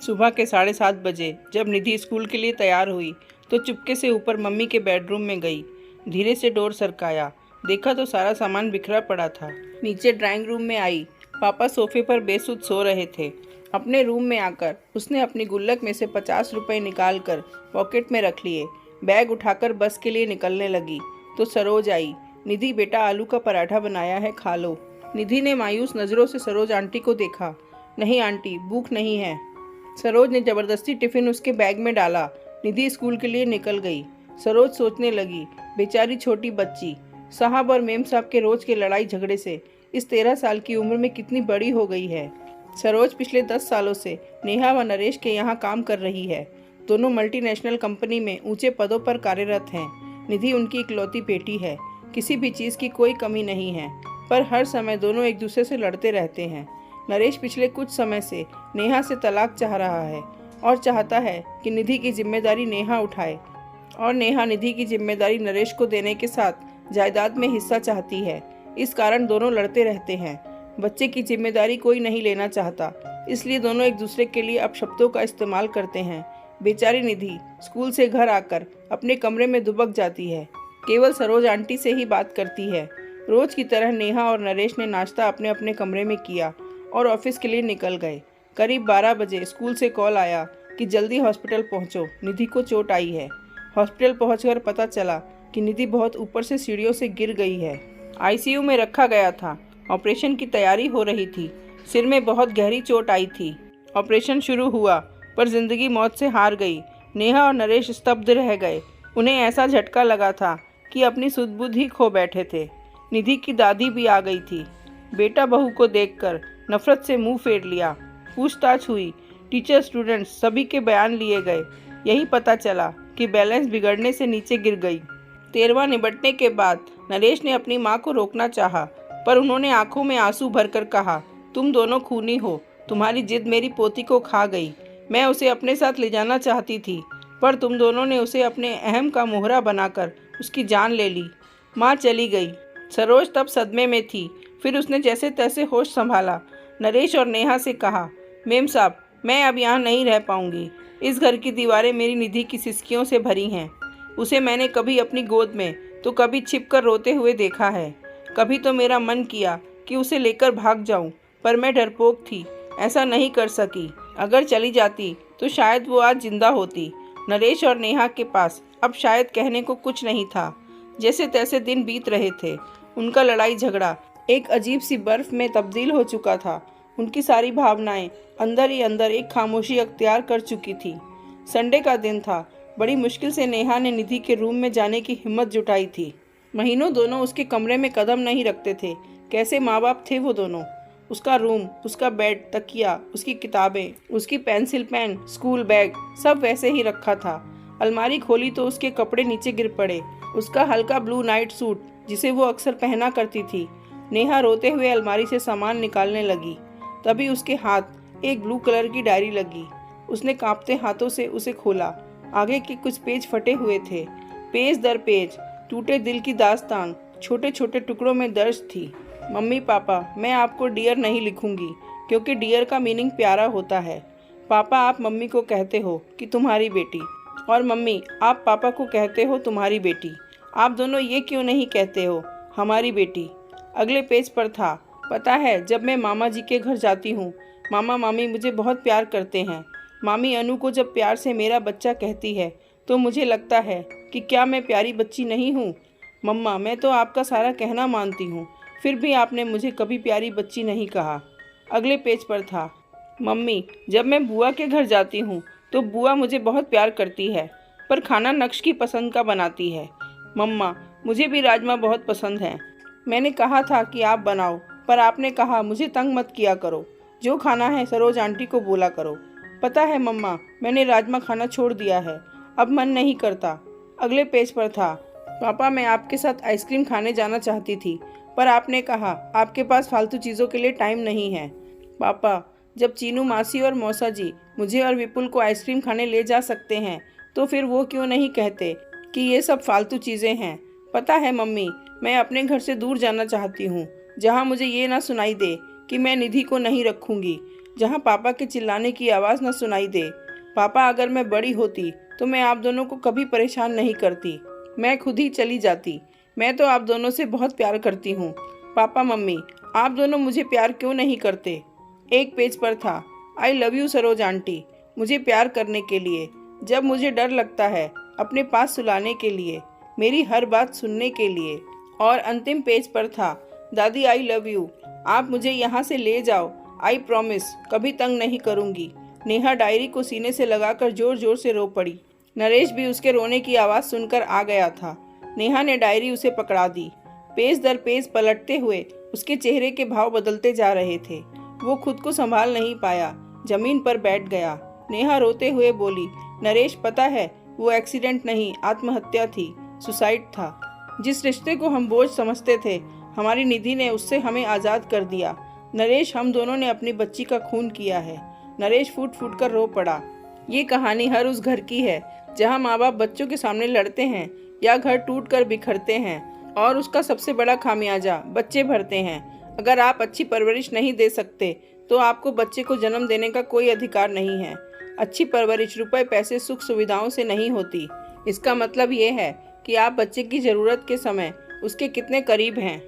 सुबह के 7:30 बजे जब निधि स्कूल के लिए तैयार हुई तो चुपके से ऊपर मम्मी के बेडरूम में गई। धीरे से डोर सरकाया, देखा तो सारा सामान बिखरा पड़ा था। नीचे ड्राइंग रूम में आई, पापा सोफे पर बेसुध सो रहे थे। अपने रूम में आकर उसने अपनी गुल्लक में से 50 रुपये निकाल कर पॉकेट में रख लिए। बैग उठाकर बस के लिए निकलने लगी तो सरोज आई। निधि बेटा, आलू का पराठा बनाया है, खा लो। निधि ने मायूस नज़रों से सरोज आंटी को देखा। नहीं आंटी, भूख नहीं है। सरोज ने ज़बरदस्ती टिफ़िन उसके बैग में डाला। निधि स्कूल के लिए निकल गई। सरोज सोचने लगी, बेचारी छोटी बच्ची, साहब और मेम साहब के रोज़ के लड़ाई झगड़े से इस 13 साल की उम्र में कितनी बड़ी हो गई है। सरोज पिछले 10 सालों से नेहा व नरेश के यहाँ काम कर रही है। दोनों मल्टीनेशनल कंपनी में ऊंचे पदों पर कार्यरत हैं। निधि उनकी इकलौती बेटी है, किसी भी चीज़ की कोई कमी नहीं है, पर हर समय दोनों एक दूसरे से लड़ते रहते हैं। नरेश पिछले कुछ समय से नेहा से तलाक चाह रहा है और चाहता है कि निधि की जिम्मेदारी नेहा उठाए, और नेहा निधि की जिम्मेदारी नरेश को देने के साथ जायदाद में हिस्सा चाहती है। इस कारण दोनों लड़ते रहते हैं। बच्चे की जिम्मेदारी कोई नहीं लेना चाहता, इसलिए दोनों एक दूसरे के लिए अपशब्दों का इस्तेमाल करते हैं। बेचारी निधि स्कूल से घर आकर अपने कमरे में दुबक जाती है, केवल सरोज आंटी से ही बात करती है। रोज की तरह नेहा और नरेश ने नाश्ता अपने अपने कमरे में किया और ऑफिस के लिए निकल गए। करीब 12 बजे स्कूल से कॉल आया कि जल्दी हॉस्पिटल पहुंचो, निधि को चोट आई है। हॉस्पिटल पहुंचकर पता चला कि निधि बहुत ऊपर से सीढ़ियों से गिर गई है। आईसीयू में रखा गया था। ऑपरेशन की तैयारी हो रही थी। सिर में बहुत गहरी चोट आई थी। ऑपरेशन शुरू हुआ पर जिंदगी मौत से हार गई। नेहा और नरेश स्तब्ध रह गए। उन्हें ऐसा झटका लगा था कि अपनी सुध-बुध ही खो बैठे थे। निधि की दादी भी आ गई थी। बेटा बहू को देखकर नफरत से मुंह फेर लिया। पूछताछ हुई, टीचर स्टूडेंट्स सभी के बयान लिए गए। यही पता चला कि बैलेंस बिगड़ने से नीचे गिर गई। 13वां निबटने के बाद नरेश ने अपनी मां को रोकना चाहा, पर उन्होंने आंखों में आंसू भरकर कहा, तुम दोनों खूनी हो, तुम्हारी जिद मेरी पोती को खा गई। मैं उसे अपने साथ ले जाना चाहती थी, पर तुम दोनों ने उसे अपने अहम का मोहरा बनाकर उसकी जान ले ली। माँ चली गई। सरोज तब सदमे में थी। फिर उसने जैसे तैसे होश संभाला। नरेश और नेहा से कहा, मेम साहब, मैं अब यहाँ नहीं रह पाऊंगी। इस घर की दीवारें मेरी निधि की सिसकियों से भरी हैं। उसे मैंने कभी अपनी गोद में तो कभी छिपकर रोते हुए देखा है। कभी तो मेरा मन किया कि उसे लेकर भाग जाऊं, पर मैं डरपोक थी, ऐसा नहीं कर सकी। अगर चली जाती तो शायद वो आज जिंदा होती। नरेश और नेहा के पास अब शायद कहने को कुछ नहीं था। जैसे तैसे दिन बीत रहे थे। उनका लड़ाई झगड़ा एक अजीब सी बर्फ में तब्दील हो चुका था। उनकी सारी भावनाएं अंदर ही अंदर एक खामोशी अख्तियार कर चुकी थी। संडे का दिन था। बड़ी मुश्किल से नेहा ने निधि के रूम में जाने की हिम्मत जुटाई थी। महीनों दोनों उसके कमरे में कदम नहीं रखते थे। कैसे माँ बाप थे वो दोनों। उसका रूम, उसका बेड, तकिया, उसकी किताबें, उसकी पेंसिल पेन, स्कूल बैग, सब वैसे ही रखा था। अलमारी खोली तो उसके कपड़े नीचे गिर पड़े। उसका हल्का ब्लू नाइट सूट जिसे वो अक्सर पहना करती थी। नेहा रोते हुए अलमारी से सामान निकालने लगी। तभी उसके हाथ एक ब्लू कलर की डायरी लगी। उसने कांपते हाथों से उसे खोला। आगे के कुछ पेज फटे हुए थे। पेज दर पेज टूटे दिल की दास्तान छोटे छोटे टुकड़ों में दर्ज थी। मम्मी पापा, मैं आपको डियर नहीं लिखूंगी, क्योंकि डियर का मीनिंग प्यारा होता है। पापा, आप मम्मी को कहते हो कि तुम्हारी बेटी, और मम्मी, आप पापा को कहते हो तुम्हारी बेटी। आप दोनों ये क्यों नहीं कहते हो हमारी बेटी। अगले पेज पर था, पता है जब मैं मामा जी के घर जाती हूँ, मामा मामी मुझे बहुत प्यार करते हैं। मामी अनु को जब प्यार से मेरा बच्चा कहती है तो मुझे लगता है कि क्या मैं प्यारी बच्ची नहीं हूँ। मम्मा, मैं तो आपका सारा कहना मानती हूँ, फिर भी आपने मुझे कभी प्यारी बच्ची नहीं कहा। अगले पेज पर था, मम्मी, जब मैं बुआ के घर जाती हूँ तो बुआ मुझे बहुत प्यार करती है, पर खाना नक्श की पसंद का बनाती है। मम्मा, मुझे भी राजमा बहुत पसंद है। मैंने कहा था कि आप बनाओ, पर आपने कहा मुझे तंग मत किया करो, जो खाना है सरोज आंटी को बोला करो। पता है मम्मा, मैंने राजमा खाना छोड़ दिया है, अब मन नहीं करता। अगले पेज पर था, पापा, मैं आपके साथ आइसक्रीम खाने जाना चाहती थी, पर आपने कहा आपके पास फालतू चीज़ों के लिए टाइम नहीं है। पापा, जब चीनू मासी और मौसा जी मुझे और विपुल को आइसक्रीम खाने ले जा सकते हैं, तो फिर वो क्यों नहीं कहते कि ये सब फालतू चीज़ें हैं। पता है मम्मी, मैं अपने घर से दूर जाना चाहती हूँ, जहाँ मुझे ये ना सुनाई दे कि मैं निधि को नहीं रखूँगी। जहाँ पापा के चिल्लाने की आवाज़ न सुनाई दे। पापा, अगर मैं बड़ी होती तो मैं आप दोनों को कभी परेशान नहीं करती, मैं खुद ही चली जाती। मैं तो आप दोनों से बहुत प्यार करती हूँ। पापा मम्मी, आप दोनों मुझे प्यार क्यों नहीं करते? एक पेज पर था, I love you Saroj aunty, मुझे प्यार करने के लिए, जब मुझे डर लगता है, अपने पास सुलाने के लिए, मेरी हर बात सुनने के लिए। और अंतिम पेज पर था, दादी आई लव यू, आप मुझे यहाँ से ले जाओ, आई प्रॉमिस कभी तंग नहीं करूँगी। नेहा डायरी को सीने से लगाकर जोर जोर से रो पड़ी। नरेश भी उसके रोने की आवाज़ सुनकर आ गया था। नेहा ने डायरी उसे पकड़ा दी। पेज दर पेज पलटते हुए उसके चेहरे के भाव बदलते जा रहे थे। वो खुद को संभाल नहीं पाया, जमीन पर बैठ गया। नेहा रोते हुए बोली, नरेश पता है, वो एक्सीडेंट नहीं, आत्महत्या थी, सुसाइड था। जिस रिश्ते को हम बोझ समझते थे, हमारी निधि ने उससे हमें आज़ाद कर दिया। नरेश, हम दोनों ने अपनी बच्ची का खून किया है। नरेश फूट फूट कर रो पड़ा। ये कहानी हर उस घर की है जहाँ माँ बाप बच्चों के सामने लड़ते हैं या घर टूट कर बिखरते हैं, और उसका सबसे बड़ा खामियाजा बच्चे भरते हैं। अगर आप अच्छी परवरिश नहीं दे सकते तो आपको बच्चे को जन्म देने का कोई अधिकार नहीं है। अच्छी परवरिश रुपए पैसे सुख सुविधाओं से नहीं होती। इसका मतलब ये है कि आप बच्चे की ज़रूरत के समय उसके कितने करीब हैं।